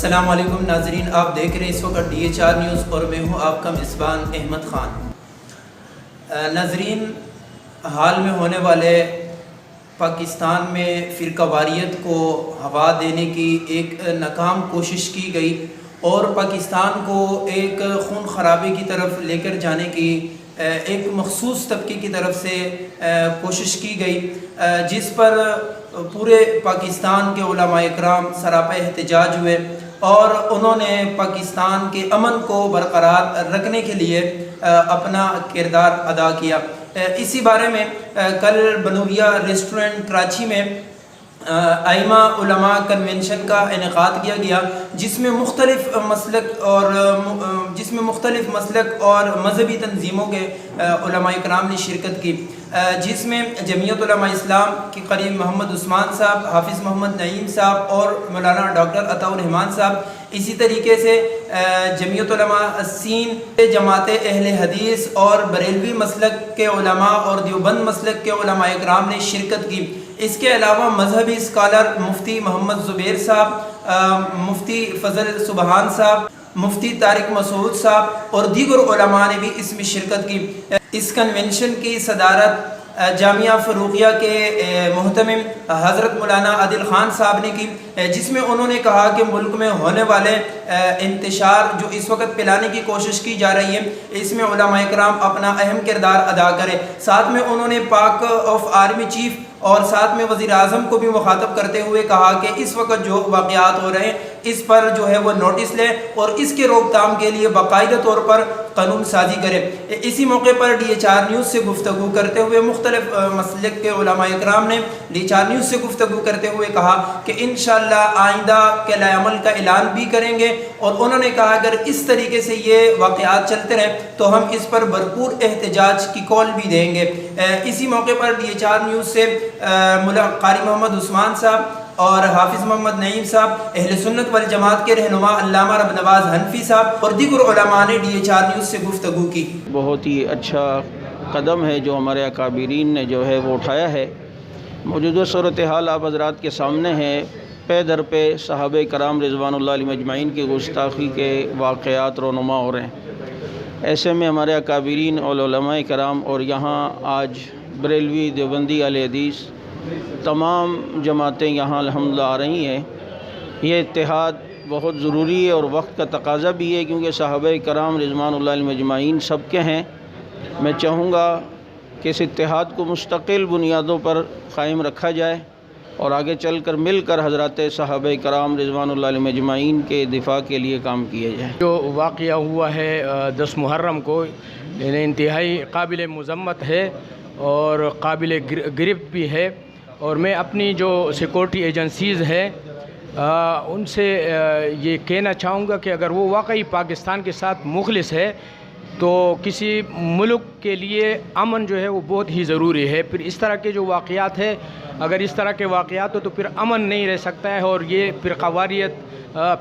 السلام علیکم ناظرین، آپ دیکھ رہے ہیں اس وقت DHR نیوز اور میں ہوں آپ کا میزبان احمد خان۔ ناظرین، حال میں ہونے والے پاکستان میں فرقہ واریت کو ہوا دینے کی ایک ناکام کوشش کی گئی اور پاکستان کو ایک خون خرابی کی طرف لے کر جانے کی ایک مخصوص طبقے کی طرف سے کوشش کی گئی، جس پر پورے پاکستان کے علماء اکرام سراپا احتجاج ہوئے اور انہوں نے پاکستان کے امن کو برقرار رکھنے کے لیے اپنا کردار ادا کیا۔ اسی بارے میں کل بنوریا ریسٹورنٹ کراچی میں ائمہ علماء کنونشن کا انعقاد کیا گیا، جس میں مختلف مسلک اور مذہبی تنظیموں کے علماء اکرام نے شرکت کی، جس میں جمعیت علماء اسلام کے قریب محمد عثمان صاحب، حافظ محمد نعیم صاحب اور مولانا ڈاکٹر عطاء الرحمان صاحب، اسی طریقے سے جمعیت علماء سندھ، جماعت اہل حدیث اور بریلوی مسلک کے علماء اور دیوبند مسلک کے علماء اکرام نے شرکت کی۔ اس کے علاوہ مذہبی اسکالر مفتی محمد زبیر صاحب، مفتی فضل سبحان صاحب، مفتی طارق مسعود صاحب اور دیگر علماء نے بھی اس میں شرکت کی۔ اس کنونشن کی صدارت جامعہ فروغیہ کے محتمم حضرت مولانا عادل خان صاحب نے کی، جس میں انہوں نے کہا کہ ملک میں ہونے والے انتشار جو اس وقت پھیلانے کی کوشش کی جا رہی ہے، اس میں علماء اکرام اپنا اہم کردار ادا کریں۔ ساتھ میں انہوں نے پاک آف آرمی چیف اور ساتھ میں وزیر اعظم کو بھی مخاطب کرتے ہوئے کہا کہ اس وقت جو واقعات ہو رہے ہیں اس پر جو ہے وہ نوٹس لیں اور اس کے روک تھام کے لیے باقاعدہ طور پر قانون سازی کریں۔ اسی موقع پر DHR نیوز سے گفتگو کرتے ہوئے مختلف مسلک کے علماء اکرام نے DHR نیوز سے گفتگو کرتے ہوئے کہا کہ انشاءاللہ آئندہ کے لائے عمل کا اعلان بھی کریں گے، اور انہوں نے کہا اگر اس طریقے سے یہ واقعات چلتے رہے تو ہم اس پر بھرپور احتجاج کی کال بھی دیں گے۔ اسی موقع پر DHR نیوز سے قاری محمد عثمان صاحب اور حافظ محمد نعیم صاحب، اہل سنت والجماعت کے رہنما علامہ رب نواز حنفی صاحب اور دیگر علماء نے DHR نیوز سے گفتگو کی۔ بہت ہی اچھا قدم ہے جو ہمارے اکابرین نے جو ہے وہ اٹھایا ہے۔ موجودہ صورتحال آپ حضرات کے سامنے ہے، پے در پہ صحابہ کرام رضوان اللہ علیہم اجمعین کی گستاخی کے واقعات رونما ہو رہے ہیں۔ ایسے میں ہمارے اکابرین اور علماء کرام اور یہاں آج بریلوی، دیوبندی، اہل حدیث تمام جماعتیں یہاں الحمدللہ آ رہی ہیں۔ یہ اتحاد بہت ضروری ہے اور وقت کا تقاضا بھی ہے، کیونکہ صحابہ کرام رضوان اللہ علیہم اجمعین سب کے ہیں۔ میں چاہوں گا کہ اس اتحاد کو مستقل بنیادوں پر قائم رکھا جائے اور آگے چل کر مل کر حضرات صحابہ کرام رضوان اللہ علیہم اجمعین کے دفاع کے لیے کام کیا جائے۔ جو واقعہ ہوا ہے 10 محرم کو، انتہائی قابل مذمت ہے اور قابل گرفت بھی ہے، اور میں اپنی جو سیکورٹی ایجنسیز ہیں ان سے یہ کہنا چاہوں گا کہ اگر وہ واقعی پاکستان کے ساتھ مخلص ہے تو کسی ملک کے لیے امن جو ہے وہ بہت ہی ضروری ہے۔ پھر اس طرح کے جو واقعات ہیں، اگر اس طرح کے واقعات ہو تو پھر امن نہیں رہ سکتا ہے، اور یہ فرقہ واریت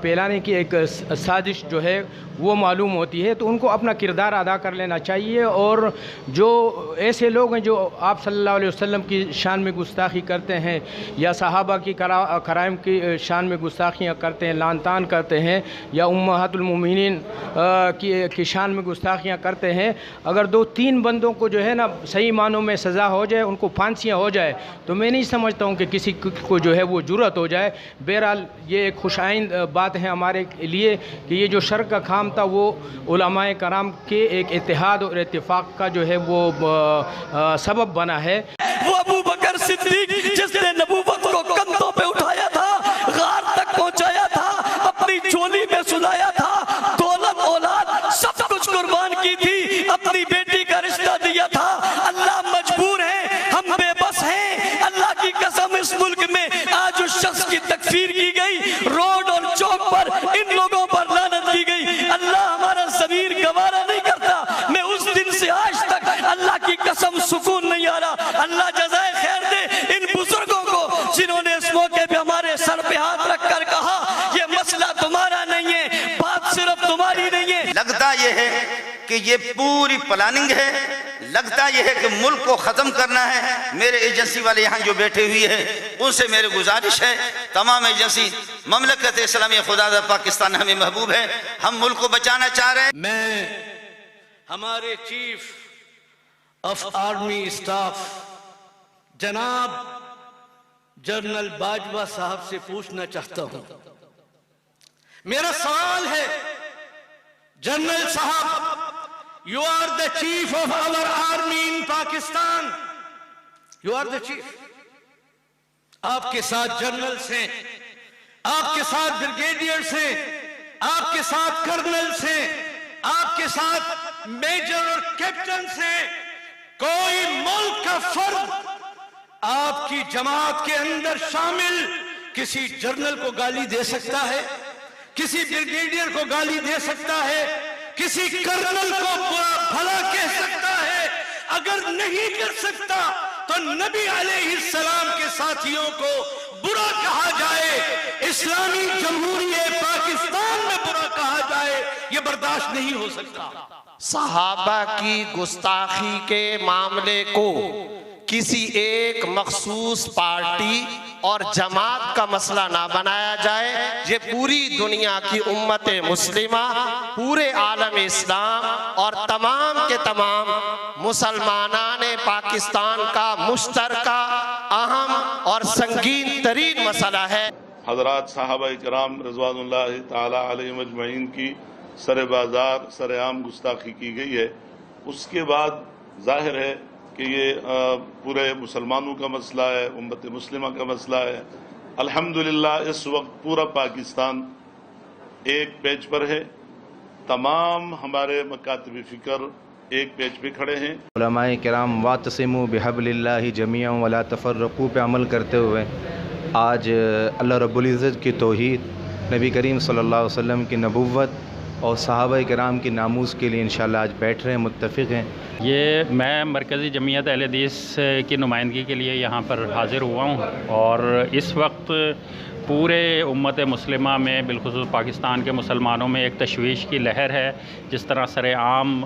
پھیلانے کی ایک سازش جو ہے وہ معلوم ہوتی ہے۔ تو ان کو اپنا کردار ادا کر لینا چاہیے، اور جو ایسے لوگ ہیں جو آپ صلی اللہ علیہ وسلم کی شان میں گستاخی کرتے ہیں یا صحابہ کی کرائم کی شان میں گستاخیاں کرتے ہیں، لعن طعن کرتے ہیں، یا امہات المومنین کی شان میں گستاخیاں کرتے ہیں، اگر 2-3 بندوں کو جو ہے نا صحیح معنوں میں سزا ہو جائے، ان کو پھانسیاں ہو جائے، تو میں نہیں سمجھتا ہوں کہ کسی کو جو ہے وہ جرأت ہو جائے۔ بہرحال یہ ایک خوش آئند بات ہے ہمارے لیے کہ یہ جو شر کا کام تھا وہ علماء کرام کے ایک اتحاد اور اتفاق کا جو ہے وہ سبب بنا ہے۔ وہ ابو بکر صدیق جس نے نبوت کو کندھوں پہ اٹھایا تھا، غار تک پہنچایا تھا، اپنی جھولی میں سلایا تھا، دولت اولاد سب کچھ قربان کی تھی، اپنی بیٹی کا رشتہ دیا تھا۔ اللہ مجبور ہے، ہم بے بس ہیں۔ اللہ کی قسم اس ملک میں آج اس شخص کی تکفیر کی گئی، روڈ اور چوک پر ان لوگوں پر لعنت دی گئی۔ اللہ ہمارا ضمیر گوارا نہیں کرتا۔ میں اس دن سے آج تک اللہ کی قسم سکون نہیں آ رہا۔ اللہ جزائے خیر دے ان بزرگوں کو جنہوں نے اس موقع پہ ہمارے سر پہ ہاتھ رکھ کر کہا یہ مسئلہ تمہارا نہیں ہے، بات صرف تمہاری نہیں ہے۔ لگتا یہ ہے کہ یہ پوری پلاننگ ہے، لگتا یہ ہے کہ ملک کو ختم کرنا ہے۔ میرے ایجنسی والے یہاں جو بیٹھے ہوئے ہیں ان سے میرے گزارش ہے، تمام ایجنسی، مملکت اسلامی خدا پاکستان ہمیں محبوب ہے، ہم ملک کو بچانا چاہ رہے ہیں۔ میں ہمارے چیف آف آرمی اسٹاف جناب جنرل باجوہ صاحب سے پوچھنا چاہتا ہوں، میرا سوال ہے جنرل صاحب، you are the chief of our army in Pakistan, you are the chief، آپ کے ساتھ جنرلز ہیں، آپ کے ساتھ بریگیڈیئرز ہیں، آپ کے ساتھ کرنلز ہیں، آپ کے ساتھ میجر اور کیپٹنز ہیں، کوئی ملک کا فرد آپ کی جماعت کے اندر شامل کسی جنرل کو گالی دے سکتا ہے، کسی بریگیڈیئر کو گالی دے سکتا ہے، کسی کرنل کو برا بھلا کہہ سکتا ہے؟ اگر نہیں کر سکتا تو نبی علیہ السلام کے ساتھیوں کو برا کہا جائے، اسلامی جمہوریہ پاکستان میں برا کہا جائے، یہ برداشت نہیں ہو سکتا۔ صحابہ کی گستاخی کے معاملے کو کسی ایک مخصوص پارٹی اور جماعت کا مسئلہ نہ بنایا جائے، یہ پوری دنیا کی امت مسلمہ، پورے عالم اسلام اور تمام کے تمام مسلمانان پاکستان کا مشترکہ اہم اور سنگین ترین مسئلہ ہے۔ حضرات صحابہ کرام رضوان اللہ تعالی علیہم اجمعین کی سر بازار سر عام گستاخی کی گئی ہے، اس کے بعد ظاہر ہے کہ یہ پورے مسلمانوں کا مسئلہ ہے، امت مسلمہ کا مسئلہ ہے۔ الحمدللہ اس وقت پورا پاکستان ایک پیج پر ہے، تمام ہمارے مکاتب فکر ایک پیج پہ کھڑے ہیں۔ علماء کرام واعتصموا بحبل اللہ جمیعا ولا تفرقوا پہ عمل کرتے ہوئے آج اللہ رب العزت کی توحید، نبی کریم صلی اللہ علیہ وسلم کی نبوت اور صحابہ کرام کی ناموس کے لیے انشاءاللہ آج بیٹھ رہے ہیں، متفق ہیں۔ یہ میں مرکزی جمعیت اہل حدیث کی نمائندگی کے لیے یہاں پر حاضر ہوا ہوں، اور اس وقت پورے امت مسلمہ میں بالخصوص پاکستان کے مسلمانوں میں ایک تشویش کی لہر ہے۔ جس طرح سر عام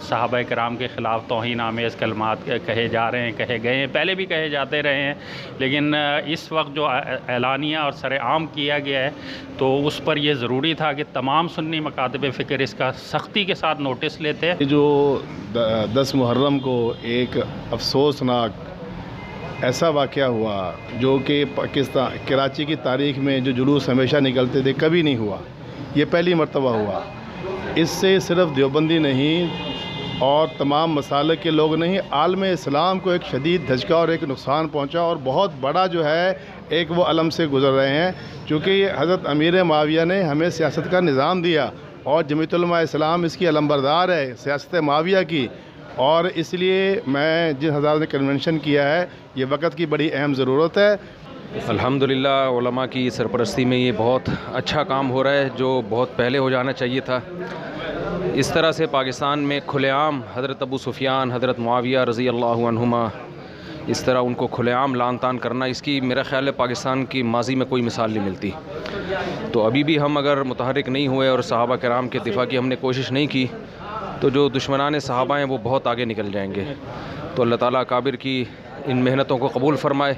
صحابہ کرام کے خلاف توہین آمیز کلمات کہے جا رہے ہیں، کہے گئے ہیں، پہلے بھی کہے جاتے رہے ہیں، لیکن اس وقت جو اعلانیہ اور سر عام کیا گیا ہے تو اس پر یہ ضروری تھا کہ تمام سنی مکاتب فکر اس کا سختی کے ساتھ نوٹس لیتے۔ جو 10 محرم کو ایک افسوسناک ایسا واقعہ ہوا جو کہ پاکستان کراچی کی تاریخ میں جو جلوس ہمیشہ نکلتے تھے کبھی نہیں ہوا، یہ پہلی مرتبہ ہوا۔ اس سے صرف دیوبندی نہیں اور تمام مسالک کے لوگ نہیں، عالم اسلام کو ایک شدید دھچکا اور ایک نقصان پہنچا، اور بہت بڑا جو ہے ایک وہ علم سے گزر رہے ہیں، چونکہ حضرت امیر معاویہ نے ہمیں سیاست کا نظام دیا اور جمعیت علماء اسلام اس کی علمبردار ہے سیاست معاویہ کی، اور اس لیے میں جن حضرات نے کنونشن کیا ہے یہ وقت کی بڑی اہم ضرورت ہے۔ الحمدللہ علماء کی سرپرستی میں یہ بہت اچھا کام ہو رہا ہے جو بہت پہلے ہو جانا چاہیے تھا۔ اس طرح سے پاکستان میں کھلے عام حضرت ابو سفیان، حضرت معاویہ رضی اللہ عنہما، اس طرح ان کو کھلے عام لعن طعن کرنا، اس کی میرا خیال ہے پاکستان کی ماضی میں کوئی مثال نہیں ملتی۔ تو ابھی بھی ہم اگر متحرک نہیں ہوئے اور صحابہ کرام کے دفاع کی ہم نے کوشش نہیں کی تو جو دشمنان صحابہ ہیں وہ بہت آگے نکل جائیں گے۔ تو اللہ تعالیٰ کابر کی ان محنتوں کو قبول فرمائے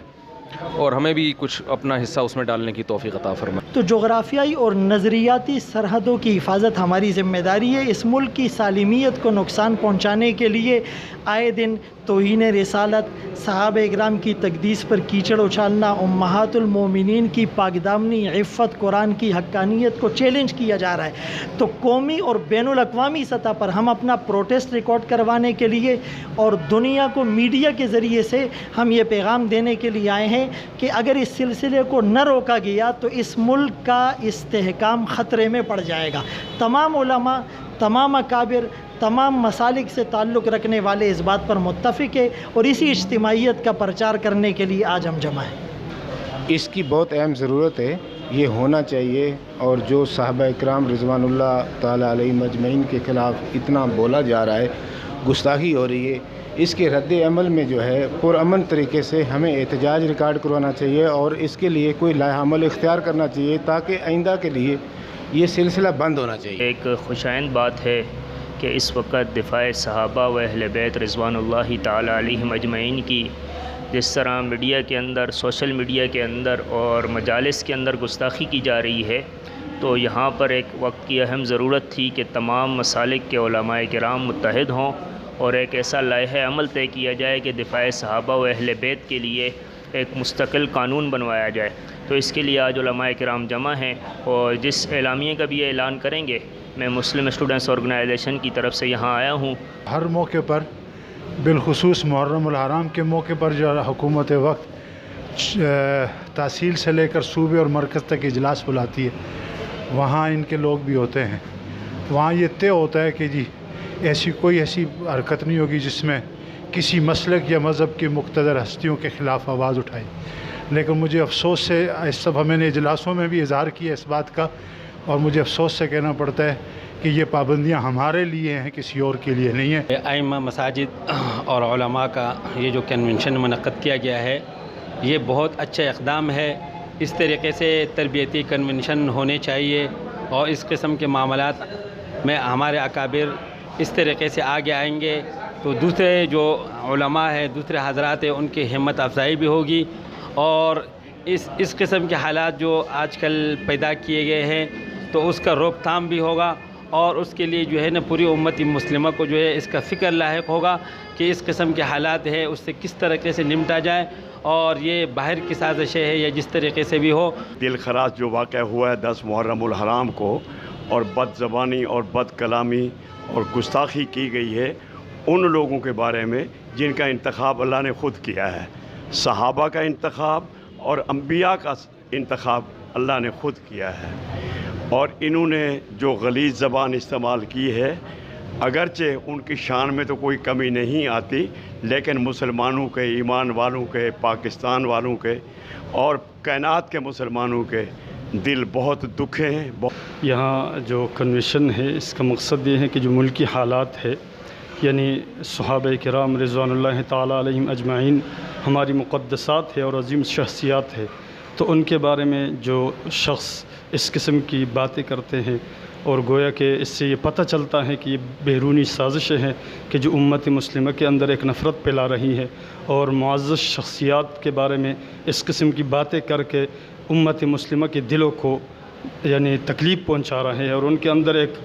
اور ہمیں بھی کچھ اپنا حصہ اس میں ڈالنے کی توفیق عطا فرمائے۔ تو جغرافیائی اور نظریاتی سرحدوں کی حفاظت ہماری ذمہ داری ہے۔ اس ملک کی سالمیت کو نقصان پہنچانے کے لیے آئے دن توہین رسالت، صحابہ اکرام کی تقدیس پر کیچڑ اچھالنا، امہات المومنین کی پاکدامنی، عفت، قرآن کی حقانیت کو چیلنج کیا جا رہا ہے۔ تو قومی اور بین الاقوامی سطح پر ہم اپنا پروٹیسٹ ریکارڈ کروانے کے لیے اور دنیا کو میڈیا کے ذریعے سے ہم یہ پیغام دینے کے لیے آئے ہیں کہ اگر اس سلسلے کو نہ روکا گیا تو اس ملک کا استحکام خطرے میں پڑ جائے گا۔ تمام علماء، تمام اکابر، تمام مسالک سے تعلق رکھنے والے اس بات پر متفق ہے اور اسی اجتماعیت کا پرچار کرنے کے لیے آج ہم جمع ہیں۔ اس کی بہت اہم ضرورت ہے، یہ ہونا چاہیے، اور جو صحابہ اکرام رضوان اللہ تعالی علیہم اجمعین کے خلاف اتنا بولا جا رہا ہے، گستاخی ہو رہی ہے، اس کے رد عمل میں جو ہے پرامن طریقے سے ہمیں احتجاج ریکارڈ کروانا چاہیے اور اس کے لیے کوئی لائحہ عمل اختیار کرنا چاہیے تاکہ آئندہ کے لیے یہ سلسلہ بند ہونا چاہیے۔ ایک خوشائند بات ہے کہ اس وقت دفاع صحابہ و اہل بیت رضوان اللہ تعالی علیہم اجمعین کی جس طرح میڈیا کے اندر، سوشل میڈیا کے اندر اور مجالس کے اندر گستاخی کی جا رہی ہے، تو یہاں پر ایک وقت کی اہم ضرورت تھی کہ تمام مسالک کے علماء کرام متحد ہوں اور ایک ایسا لائحہ عمل طے کیا جائے کہ دفاع صحابہ و اہل بیت کے لیے ایک مستقل قانون بنوایا جائے۔ تو اس کے لیے آج علماء کرام جمع ہیں اور جس اعلامیے کا بھی یہ اعلان کریں گے، میں مسلم اسٹوڈنٹس آرگنائزیشن کی طرف سے یہاں آیا ہوں۔ ہر موقع پر بالخصوص محرم الحرام کے موقع پر جو حکومت وقت تحصیل سے لے کر صوبے اور مرکز تک اجلاس بلاتی ہے، وہاں ان کے لوگ بھی ہوتے ہیں۔ وہاں یہ طے ہوتا ہے کہ جی کوئی ایسی حرکت نہیں ہوگی جس میں کسی مسلک یا مذہب کی مقتدر ہستیوں کے خلاف آواز اٹھائی۔ لیکن مجھے افسوس سے اس سب میں نے اجلاسوں میں بھی اظہار کیا اس بات کا، اور مجھے افسوس سے کہنا پڑتا ہے کہ یہ پابندیاں ہمارے لیے ہیں، کسی اور کے لیے نہیں ہیں۔ ائمہ مساجد اور علماء کا یہ جو کنونشن منعقد کیا گیا ہے، یہ بہت اچھا اقدام ہے۔ اس طریقے سے تربیتی کنونشن ہونے چاہیے اور اس قسم کے معاملات میں ہمارے اکابر اس طریقے سے آگے آئیں گے تو دوسرے جو علماء ہیں، دوسرے حضرات ہیں، ان کی ہمت افزائی بھی ہوگی، اور اس قسم کے حالات جو آج کل پیدا کیے گئے ہیں تو اس کا روک تھام بھی ہوگا، اور اس کے لیے جو ہے نا پوری امت مسلمہ کو جو ہے اس کا فکر لاحق ہوگا کہ اس قسم کے حالات ہے اس سے کس طریقے سے نمٹا جائے، اور یہ باہر کی سازشیں ہے یا جس طریقے سے بھی ہو۔ دل خراش جو واقعہ ہوا ہے 10 محرم الحرام کو، اور بد زبانی اور بد کلامی اور گستاخی کی گئی ہے ان لوگوں کے بارے میں جن کا انتخاب اللہ نے خود کیا ہے۔ صحابہ کا انتخاب اور انبیاء کا انتخاب اللہ نے خود کیا ہے، اور انہوں نے جو غلیظ زبان استعمال کی ہے، اگرچہ ان کی شان میں تو کوئی کمی نہیں آتی، لیکن مسلمانوں کے، ایمان والوں کے، پاکستان والوں کے اور کائنات کے مسلمانوں کے دل بہت دکھے ہیں۔ یہاں جو کنونشن ہے اس کا مقصد یہ ہے کہ جو ملکی حالات ہے، یعنی صحابہ کرام رضوان اللہ تعالیٰ علیہم اجمعین ہماری مقدسات ہے اور عظیم شخصیات ہے، تو ان کے بارے میں جو شخص اس قسم کی باتیں کرتے ہیں، اور گویا کہ اس سے یہ پتہ چلتا ہے کہ یہ بیرونی سازشیں ہیں کہ جو امت مسلمہ کے اندر ایک نفرت پھیلا رہی ہے، اور معزز شخصیات کے بارے میں اس قسم کی باتیں کر کے امت مسلمہ کے دلوں کو یعنی تکلیف پہنچا رہے ہیں، اور ان کے اندر ایک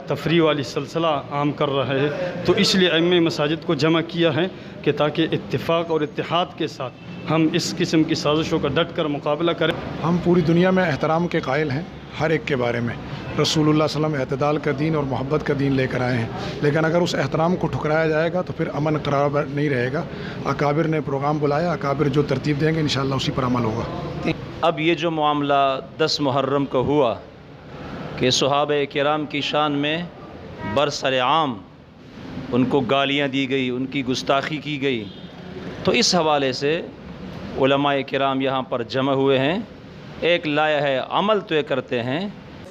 تفریح والی سلسلہ عام کر رہے ہیں۔ تو اس لیے ائمہ مساجد کو جمع کیا ہے کہ تاکہ اتفاق اور اتحاد کے ساتھ ہم اس قسم کی سازشوں کا ڈٹ کر مقابلہ کریں۔ ہم پوری دنیا میں احترام کے قائل ہیں ہر ایک کے بارے میں۔ رسول اللہ صلی اللہ علیہ وسلم اعتدال کا دین اور محبت کا دین لے کر آئے ہیں، لیکن اگر اس احترام کو ٹھکرایا جائے گا تو پھر امن قرار نہیں رہے گا۔ اکابر نے پروگرام بلایا، اکابر جو ترتیب دیں گے انشاءاللہ اسی پر عمل ہوگا۔ اب یہ جو معاملہ 10 محرم کو ہوا کہ صحابہ کرام کی شان میں برسر عام ان کو گالیاں دی گئی، ان کی گستاخی کی گئی، تو اس حوالے سے علماء کرام یہاں پر جمع ہوئے ہیں، ایک لائحہ عمل طے کرتے ہیں۔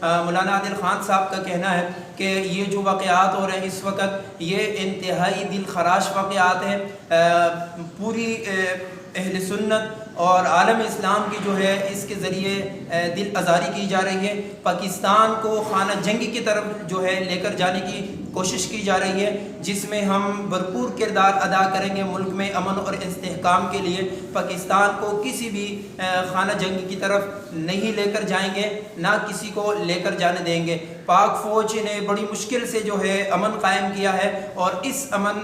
مولانا عادل خان صاحب کا کہنا ہے کہ یہ جو واقعات ہو رہے ہیں اس وقت یہ انتہائی دل خراش واقعات ہیں۔ پوری اہل سنت اور عالم اسلام کی جو ہے اس کے ذریعے دل آزاری کی جا رہی ہے، پاکستان کو خانہ جنگی کی طرف جو ہے لے کر جانے کی کوشش کی جا رہی ہے، جس میں ہم بھرپور کردار ادا کریں گے ملک میں امن اور استحکام کے لیے۔ پاکستان کو کسی بھی خانہ جنگی کی طرف نہیں لے کر جائیں گے، نہ کسی کو لے کر جانے دیں گے۔ پاک فوج نے بڑی مشکل سے جو ہے امن قائم کیا ہے، اور اس امن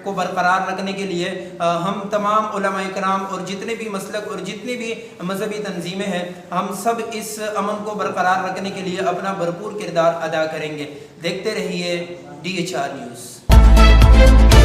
کو برقرار رکھنے کے لیے ہم تمام علماء کرام اور جتنے بھی مسلک اور جتنی بھی مذہبی تنظیمیں ہیں، ہم سب اس امن کو برقرار رکھنے کے لیے اپنا بھرپور کردار ادا کریں گے۔ دیکھتے رہیے DHR نیوز۔